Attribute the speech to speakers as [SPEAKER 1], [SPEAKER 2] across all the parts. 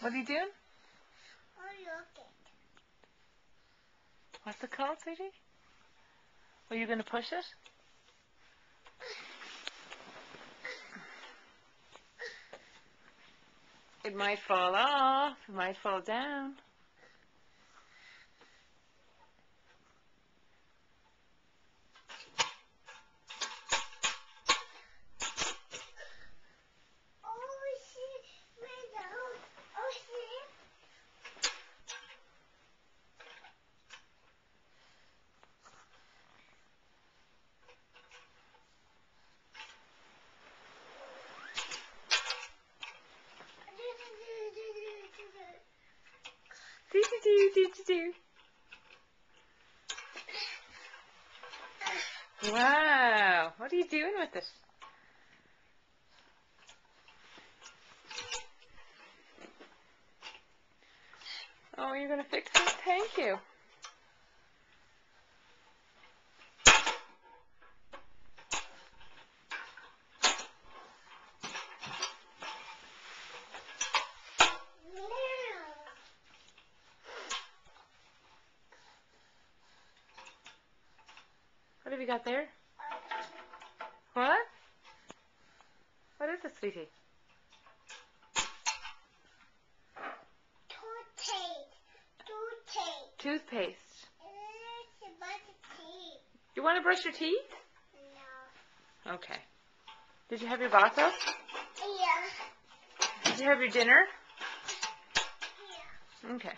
[SPEAKER 1] What are you doing?
[SPEAKER 2] Oh, look it.
[SPEAKER 1] What's it called, sweetie? Are you going to push it? It might fall off. It might fall down.
[SPEAKER 2] Oh, see, Meadow. Oh, see.
[SPEAKER 1] Do. Wow. What are you doing with it? Oh, you're going to fix it? Thank you. What have you got there? What? What is it, sweetie? Toothpaste. You want to brush your teeth?
[SPEAKER 2] No.
[SPEAKER 1] Okay. Did you have your bath up?
[SPEAKER 2] Yeah.
[SPEAKER 1] Did you have your dinner?
[SPEAKER 2] Yeah.
[SPEAKER 1] Okay.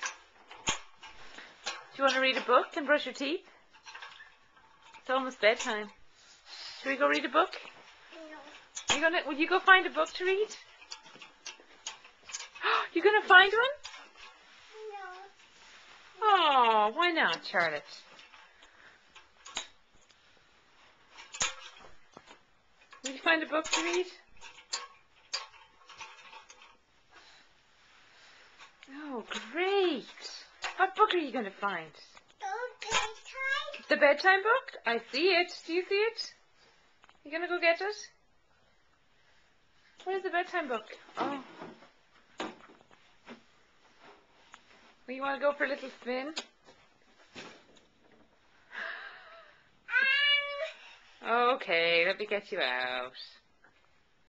[SPEAKER 1] Do you want to read a book and brush your teeth? It's almost bedtime. Should we go read a book?
[SPEAKER 2] No.
[SPEAKER 1] Will you go find a book to read? You gonna find one?
[SPEAKER 2] No.
[SPEAKER 1] Oh, why not, Charlotte? Will you find a book to read? Oh, great. What book are you going to find? The bedtime book? I see it. Do you see it? You going to go get it? Where's the bedtime book? Oh. Well, you want to go for a little spin? Okay, let me get you out.